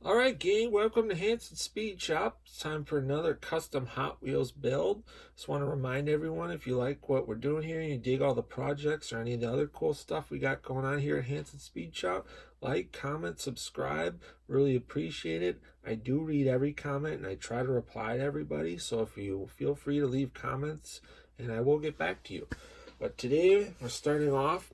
Alright gang, welcome to Hanson Speed Shop. It's time for another custom Hot Wheels build. Just want to remind everyone, if you like what we're doing here and you dig all the projects or any of the other cool stuff we got going on here at Hanson Speed Shop, like, comment, subscribe. Really appreciate it. I do read every comment and I try to reply to everybody, so if you feel free to leave comments and I will get back to you. But today we're starting off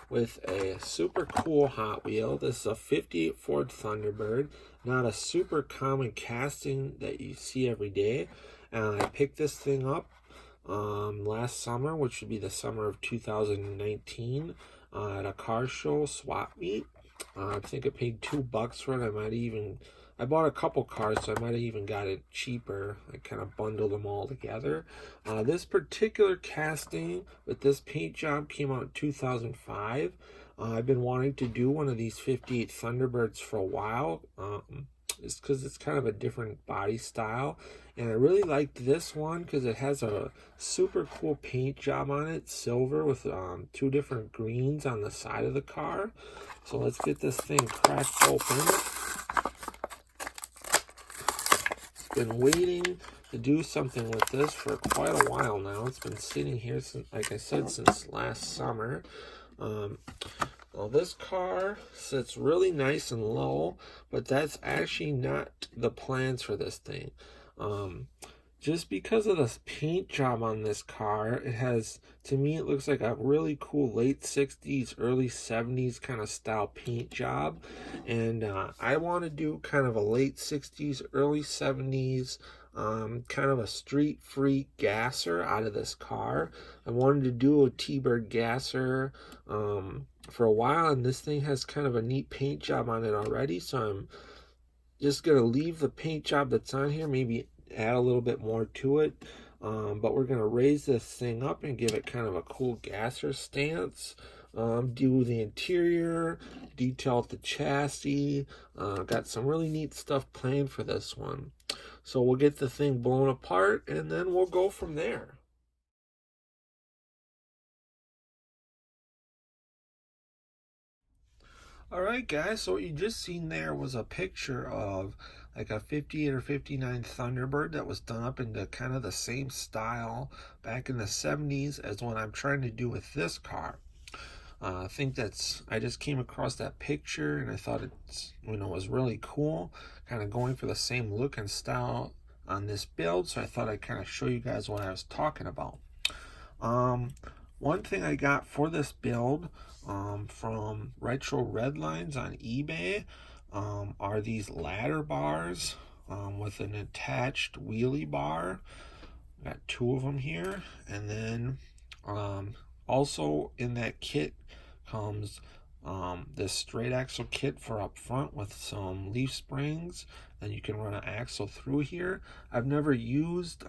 with a super cool Hot Wheel. This is a 58 Ford Thunderbird, not a super common casting that you see every day. I picked this thing up last summer, which would be the summer of 2019, at a car show swap meet. I think I paid $2 for it. I bought a couple cars, so I might have even got it cheaper. I kind of bundled them all together. This particular casting with this paint job came out in 2005. I've been wanting to do one of these 58 Thunderbirds for a while. It's because it's kind of a different body style. And I really liked this one because it has a super cool paint job on it, silver with two different greens on the side of the car. So let's get this thing cracked open. Been waiting to do something with this for quite a while now. It's been sitting here since, like I said, since last summer. Well, this car sits really nice and low, but that's actually not the plans for this thing. Just because of this paint job on this car, it has, to me, it looks like a really cool late 60s, early 70s kind of style paint job. And I want to do kind of a late 60s, early 70s, kind of a street freak gasser out of this car. I wanted to do a T-Bird gasser for a while, and this thing has kind of a neat paint job on it already. So I'm just going to leave the paint job that's on here, maybe add a little bit more to it, but we're going to raise this thing up and give it kind of a cool gasser stance. Do the interior, detail the chassis. Got some really neat stuff planned for this one. So we'll get the thing blown apart and then we'll go from there. Alright guys, so what you just seen there was a picture of like a 58 or 59 Thunderbird that was done up into kind of the same style back in the 70s as what I'm trying to do with this car. I just came across that picture and I thought it's, was really cool, kind of going for the same look and style on this build, so I thought I'd kind of show you guys what I was talking about. One thing I got for this build from Retro Redlines on eBay are these ladder bars with an attached wheelie bar. Got two of them here, and then also in that kit comes this straight axle kit for up front with some leaf springs, and you can run an axle through here. I've never used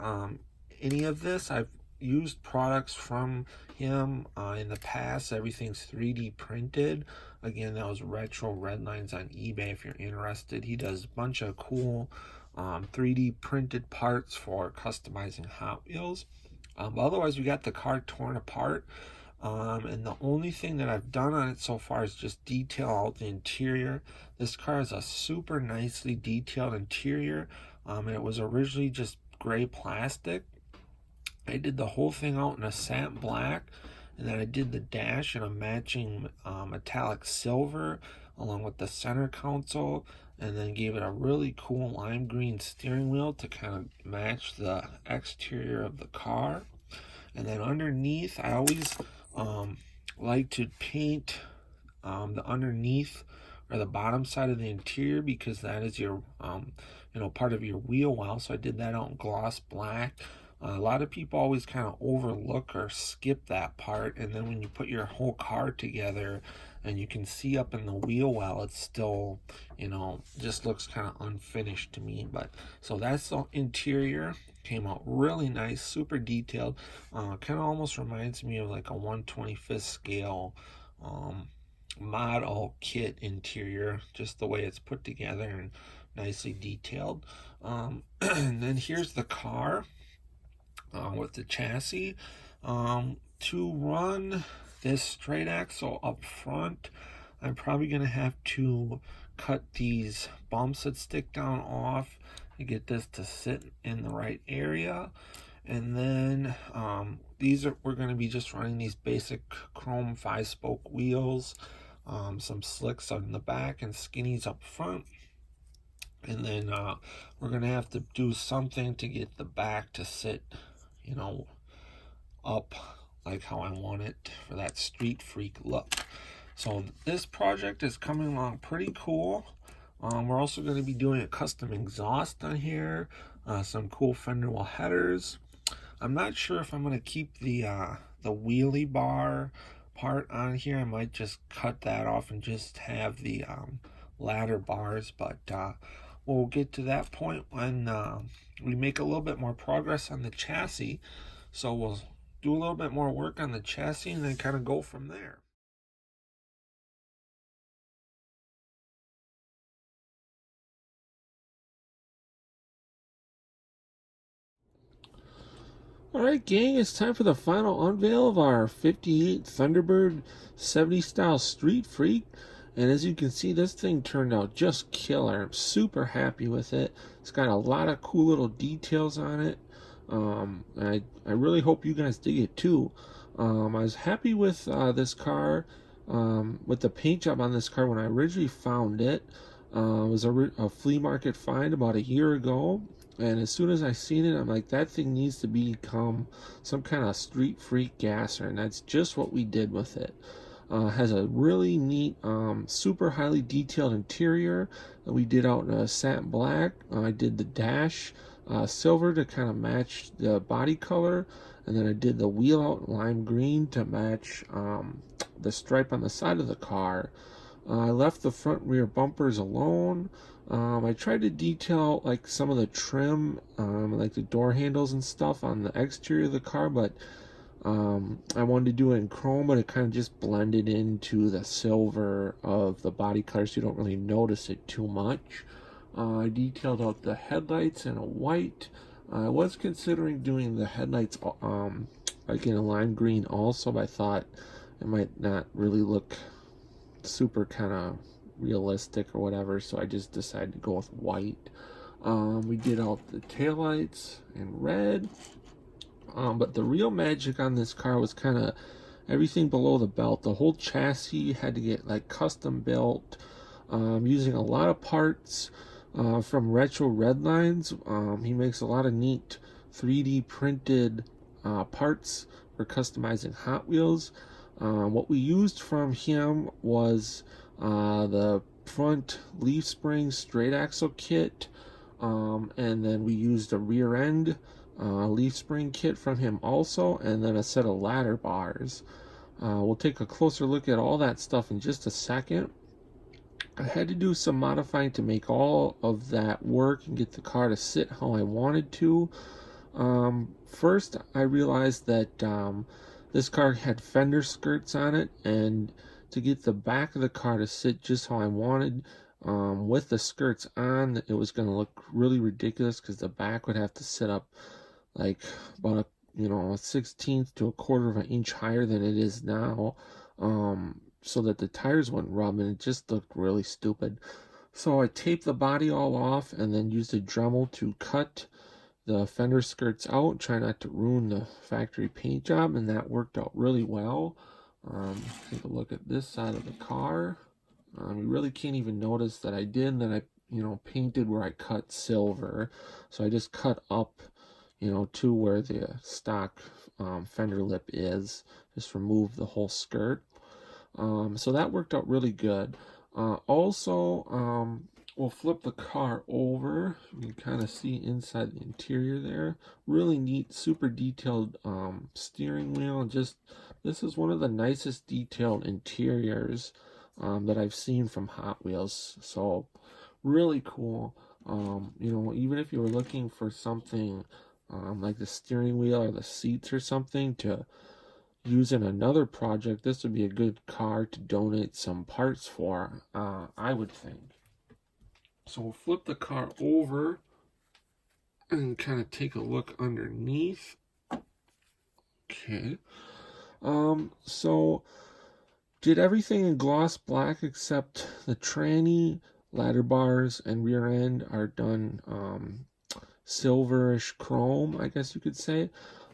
any of this. I've used products from him in the past. Everything's 3D printed. Again, that was Retro Redlines on eBay if you're interested. He does a bunch of cool 3D printed parts for customizing Hot Wheels. Otherwise, we got the car torn apart. And the only thing that I've done on it so far is just detail out the interior. This car has a super nicely detailed interior. And it was originally just gray plastic. I did the whole thing out in a satin black, and then I did the dash in a matching metallic silver along with the center console, and then gave it a really cool lime green steering wheel to kind of match the exterior of the car. And then underneath, I always like to paint the underneath or the bottom side of the interior, because that is your part of your wheel well. So I did that out in gloss black. A lot of people always kind of overlook or skip that part, and then when you put your whole car together and you can see up in the wheel well, it's still, just looks kind of unfinished to me. But so that's the interior. Came out really nice, super detailed. Kind of almost reminds me of like a 1/25th scale model kit interior, just the way it's put together and nicely detailed. And then here's the car with the chassis. To run this straight axle up front, I'm probably going to have to cut these bumps that stick down off to get this to sit in the right area. And then we're going to be just running these basic chrome 5-spoke wheels, some slicks on the back and skinnies up front. And then we're going to have to do something to get the back to sit, you know, up like how I want it for that street freak look. So this project is coming along pretty cool. We're also going to be doing a custom exhaust on here, some cool fender well headers. I'm not sure if I'm going to keep the wheelie bar part on here. I might just cut that off and just have the ladder bars, but we'll get to that point when we make a little bit more progress on the chassis. So we'll do a little bit more work on the chassis and then kind of go from there. Alright gang, it's time for the final unveil of our 58 Thunderbird 70 style Street Freak. And as you can see, this thing turned out just killer. I'm super happy with it. It's got a lot of cool little details on it. I really hope you guys dig it too. I was happy with this car, with the paint job on this car when I originally found it. It was a flea market find about a year ago. And as soon as I seen it, I'm like, that thing needs to become some kind of street freak gasser. And that's just what we did with it. Has a really neat, super highly detailed interior that we did out in a satin black. I did the dash silver to kind of match the body color. And then I did the wheel out lime green to match the stripe on the side of the car. I left the front rear bumpers alone. I tried to detail like some of the trim, like the door handles and stuff on the exterior of the car, but I wanted to do it in chrome, but it kind of just blended into the silver of the body color, so you don't really notice it too much. I detailed out the headlights in a white. I was considering doing the headlights like in a lime green also, but I thought it might not really look super kind of realistic or whatever, so I just decided to go with white. We did out the taillights in red, but the real magic on this car was kind of everything below the belt. The whole chassis had to get like custom built, using a lot of parts from Retro Redlines. He makes a lot of neat 3D printed parts for customizing Hot Wheels. What we used from him was the front leaf spring straight axle kit, and then we used a rear end leaf spring kit from him also, and then a set of ladder bars. We'll take a closer look at all that stuff in just a second. I had to do some modifying to make all of that work and get the car to sit how I wanted to. First, I realized that this car had fender skirts on it, and to get the back of the car to sit just how I wanted, with the skirts on, it was going to look really ridiculous because the back would have to sit up like about a 1/16 to a quarter of an inch higher than it is now, so that the tires wouldn't rub, and it just looked really stupid. So I taped the body all off and then used a Dremel to cut the fender skirts out, try not to ruin the factory paint job, and that worked out really well. Take a look at this side of the car. You really can't even notice that I did, and then I painted where I cut silver. So I just cut up, to where the stock fender lip is, just remove the whole skirt. So that worked out really good. Also, we'll flip the car over. You can kind of see inside the interior there. Really neat, super detailed steering wheel. This is one of the nicest detailed interiors that I've seen from Hot Wheels. So really cool. Even if you were looking for something like the steering wheel or the seats or something to use in another project, this would be a good car to donate some parts for, I would think. So we'll flip the car over and kind of take a look underneath. Okay. So Did everything in gloss black except the tranny, ladder bars, and rear end are done silverish chrome, I guess you could say.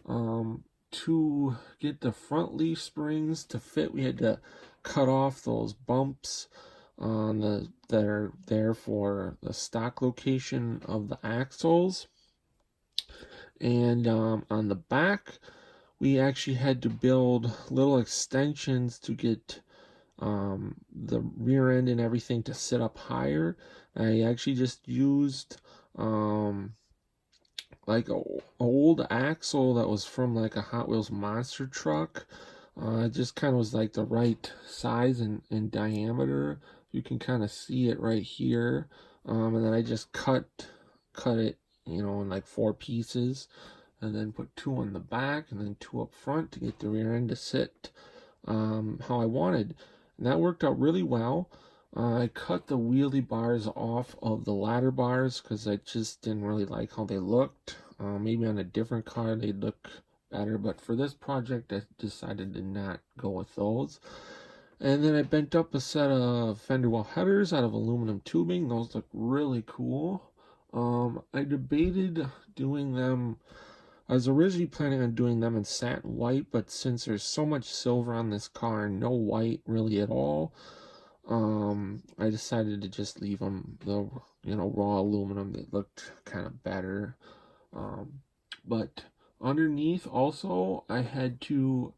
To get the front leaf springs to fit, we had to cut off those bumps on that are there for the stock location of the axles. And on the back, we actually had to build little extensions to get the rear end and everything to sit up higher. I actually just used like a old axle that was from like a Hot Wheels monster truck. It just kind of was like the right size and diameter. You can kind of see it right here. And then I just cut it, you know, in like 4 pieces, and then put 2 on the back and then 2 up front to get the rear end to sit how I wanted. And that worked out really well. I cut the wheelie bars off of the ladder bars because I just didn't really like how they looked. Maybe on a different car they'd look better, but for this project I decided to not go with those. And then I bent up a set of fender well headers out of aluminum tubing. Those look really cool. I debated doing them. I was originally planning on doing them in satin white, but since there's so much silver on this car and no white really at all, I decided to just leave them the, you know, raw aluminum. That looked kind of better. But underneath also I had to,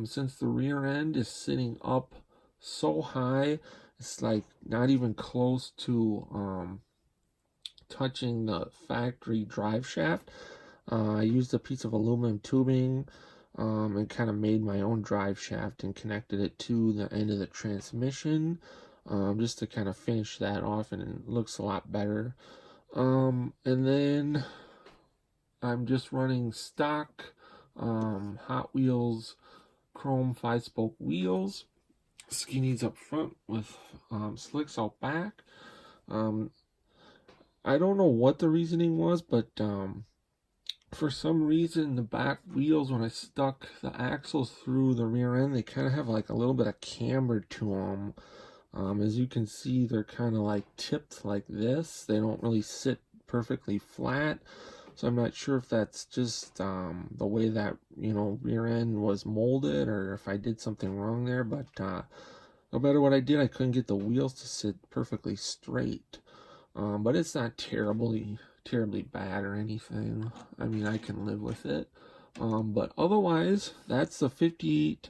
since the rear end is sitting up so high, it's like not even close to touching the factory drive shaft. I used a piece of aluminum tubing and kind of made my own drive shaft and connected it to the end of the transmission, just to kind of finish that off, and it looks a lot better. And then I'm just running stock Hot Wheels chrome 5-spoke wheels, skinnies up front with slicks out back. I don't know what the reasoning was, but for some reason the back wheels, when I stuck the axles through the rear end, they kind of have like a little bit of camber to them. As you can see, they're kind of like tipped like this. They don't really sit perfectly flat. So I'm not sure if that's just the way that, you know, rear end was molded, or if I did something wrong there. But no matter what I did, I couldn't get the wheels to sit perfectly straight. But it's not terribly bad or anything. I mean, I can live with it. But otherwise, that's the 58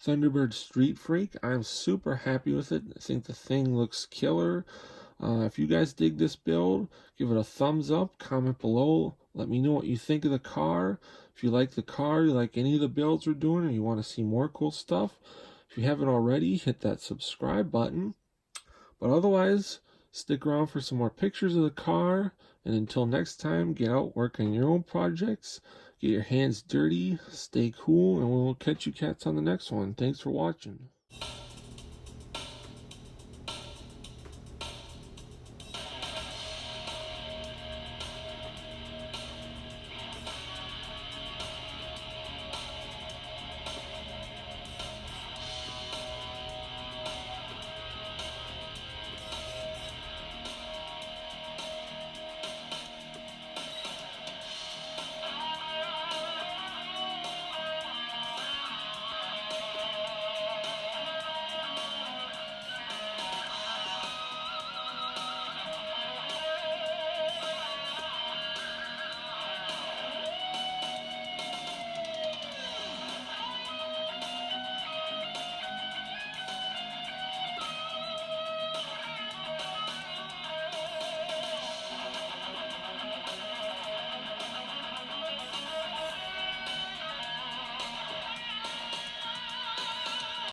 Thunderbird Street Freak. I'm super happy with it. I think the thing looks killer. If you guys dig this build, give it a thumbs up, comment below, let me know what you think of the car. If you like the car, you like any of the builds we're doing, or you want to see more cool stuff, if you haven't already, hit that subscribe button. But otherwise, stick around for some more pictures of the car, and until next time, get out, work on your own projects, get your hands dirty, stay cool, and we'll catch you cats on the next one. Thanks for watching.